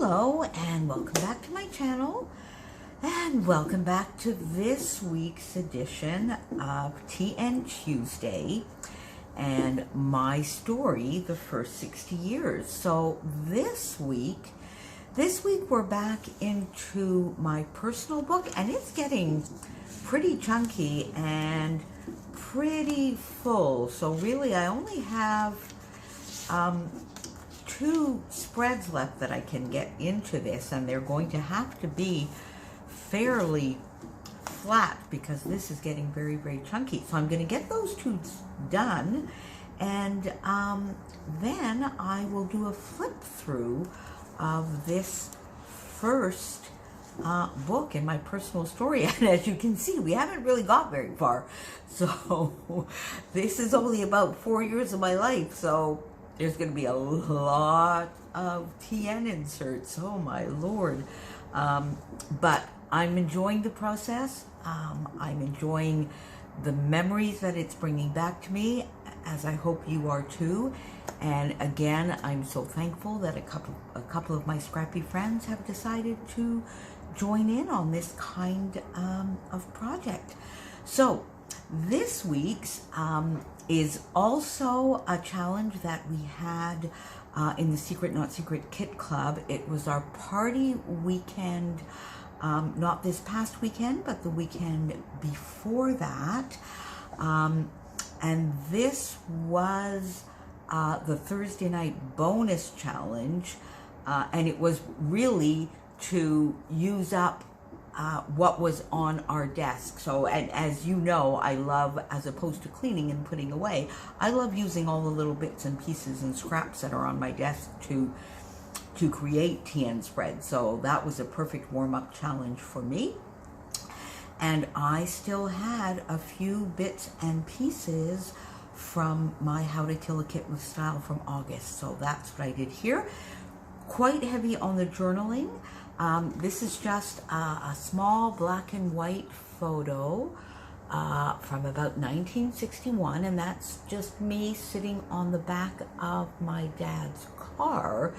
Hello and welcome back to my channel, and welcome back to this week's edition of TN Tuesday and my story, The First 60 Years. So this week we're back into my personal book, and it's getting pretty chunky and pretty full. So really I only have two spreads left that I can get into this, and they're going to have to be fairly flat because this is getting very, very chunky. So I'm going to get those two done, and then I will do a flip through of this first book in my personal story. And as you can see, we haven't really got very far. So this is only about 4 years of my life. So there's going to be a lot of TN inserts. Oh my Lord. But I'm enjoying the process. I'm enjoying the memories that it's bringing back to me, as I hope you are too. And again, I'm so thankful that a couple of my scrappy friends have decided to join in on this kind of project. So this week's is also a challenge that we had in the Secret Not Secret Kit Club. It was our party weekend, not this past weekend, but the weekend before that. And this was the Thursday night bonus challenge, and it was really to use up what was on our desk. So, and as you know, I love, as opposed to cleaning and putting away, I love using all the little bits and pieces and scraps that are on my desk to create TN spreads. So that was a perfect warm-up challenge for me. And I still had a few bits and pieces from my How to Kill a Kit with Style from August. So that's what I did here. Quite heavy on the journaling. This is just a small black and white photo from about 1961, and that's just me sitting on the back of my dad's car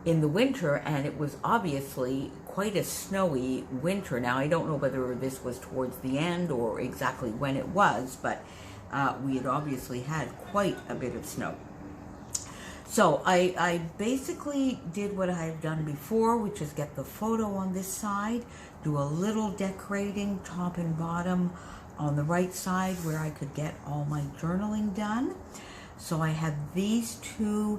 in the winter, and it was obviously quite a snowy winter. Now, I don't know whether this was towards the end or exactly when it was, but we had obviously had quite a bit of snow. So I basically did what I've done before, which is get the photo on this side, do a little decorating top and bottom on the right side where I could get all my journaling done. So I had these two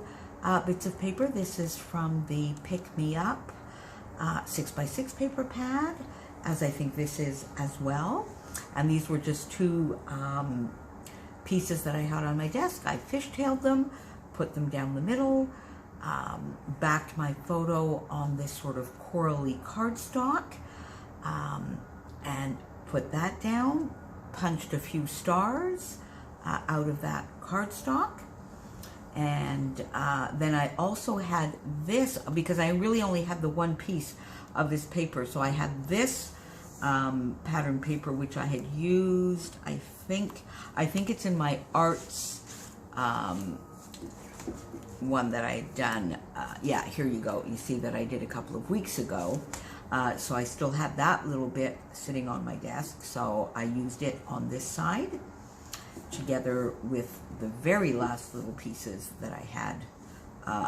bits of paper. This is from the Pick Me Up 6x6 paper pad, as I think this is as well. And these were just two pieces that I had on my desk. I fishtailed them, put them down the middle, backed my photo on this sort of corally cardstock, and put that down, punched a few stars out of that cardstock. And then I also had this, because I really only had the one piece of this paper, so I had this pattern paper, which I had used, I think it's in my arts one that I had done. Yeah, here you go. You see that I did a couple of weeks ago. So I still have that little bit sitting on my desk. So I used it on this side together with the very last little pieces that I had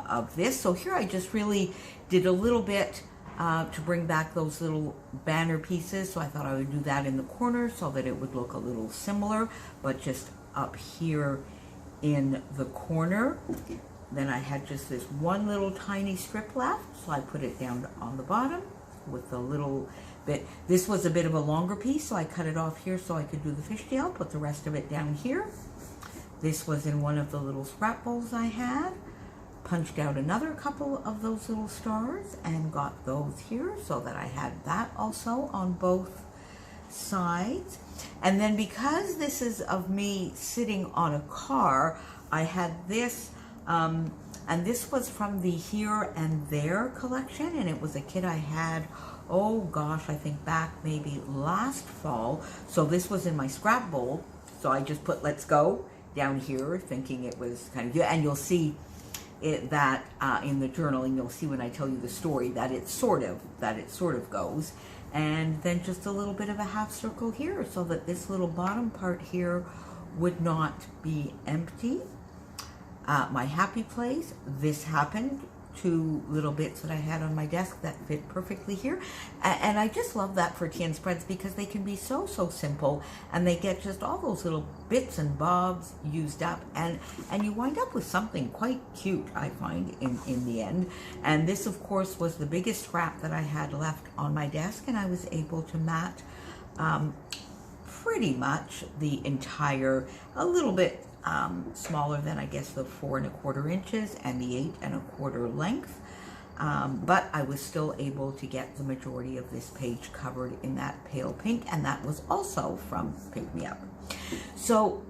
of this. So here I just really did a little bit to bring back those little banner pieces. So I thought I would do that in the corner so that it would look a little similar, but just up here in the corner. Then I had just this one little tiny strip left, so I put it down on the bottom with a little bit. This was a bit of a longer piece, so I cut it off here so I could do the fishtail, put the rest of it down here. This was in one of the little scrap bowls I had. Punched out another couple of those little stars and got those here so that I had that also on both sides. And then because this is of me sitting on a car, I had this, and this was from the Here and There collection, and it was a kit I had, oh gosh, I think back maybe last fall. So this was in my scrap bowl, so I just put Let's Go down here, thinking it was kind of good. And you'll see that in the journaling, you'll see when I tell you the story that it sort of goes. And then just a little bit of a half circle here so that this little bottom part here would not be empty. My happy place, this happened. 2 little bits that I had on my desk that fit perfectly here. And I just love that for Tian spreads because they can be so simple, and they get just all those little bits and bobs used up, and you wind up with something quite cute, I find, in the end. And this, of course, was the biggest scrap that I had left on my desk, and I was able to mat pretty much the entire, a little bit smaller than I guess the 4 1/4 inches and the 8 1/4 length, but I was still able to get the majority of this page covered in that pale pink, and that was also from Pick Me Up. So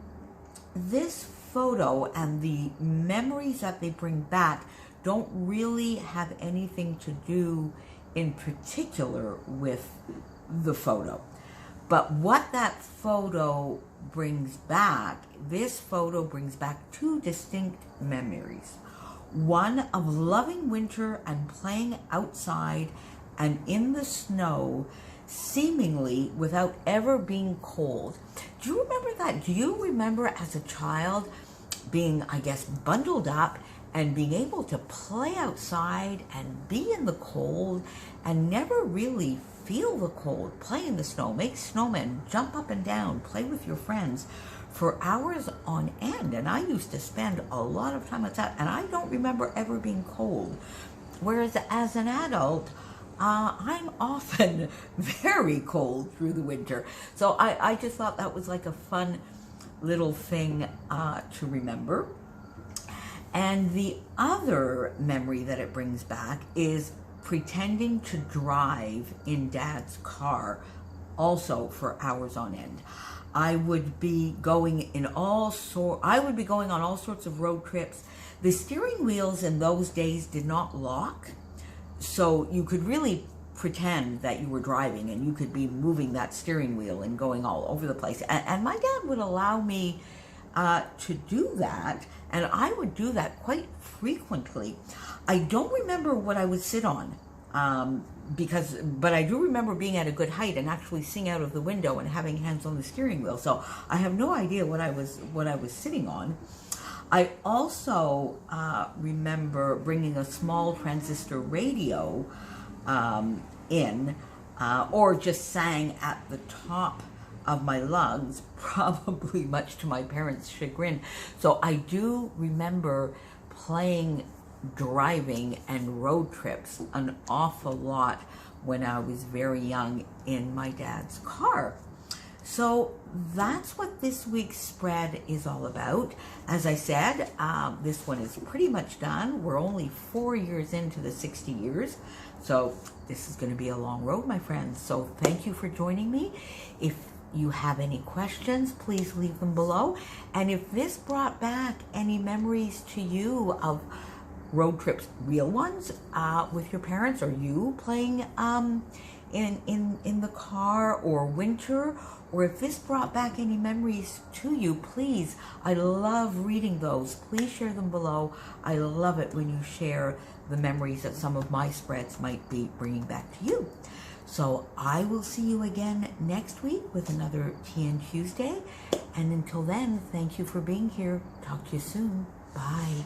this photo and the memories that they bring back don't really have anything to do in particular with the photo. But what that photo brings back, this photo brings back 2 distinct memories. One of loving winter and playing outside and in the snow, seemingly without ever being cold. Do you remember that? Do you remember as a child being, I guess, bundled up and being able to play outside and be in the cold and never really feel the cold, play in the snow, make snowmen, jump up and down, play with your friends for hours on end? And I used to spend a lot of time outside, and I don't remember ever being cold. Whereas as an adult, I'm often very cold through the winter. So I just thought that was like a fun little thing to remember. And the other memory that it brings back is pretending to drive in Dad's car, also for hours on end. I would be going on all sorts of road trips. The steering wheels in those days did not lock, so you could really pretend that you were driving, and you could be moving that steering wheel and going all over the place. And my dad would allow me to do that, and I would do that quite frequently. I don't remember what I would sit on, but I do remember being at a good height and actually seeing out of the window and having hands on the steering wheel. So I have no idea what I was sitting on. I also remember bringing a small transistor radio in, or just sang at the top of my lungs, probably much to my parents' chagrin. So I do remember playing driving and road trips an awful lot when I was very young in my dad's car. So that's what this week's spread is all about. As I said, this one is pretty much done. We're only 4 years into the 60 years. So this is going to be a long road, my friends. So thank you for joining me. If you have any questions, please leave them below. And if this brought back any memories to you of road trips, real ones, with your parents, or you playing in the car, or winter, or if this brought back any memories to you, please, I love reading those. Please share them below. I love it when you share the memories that some of my spreads might be bringing back to you. So I will see you again next week with another TN Tuesday. And until then, thank you for being here. Talk to you soon. Bye.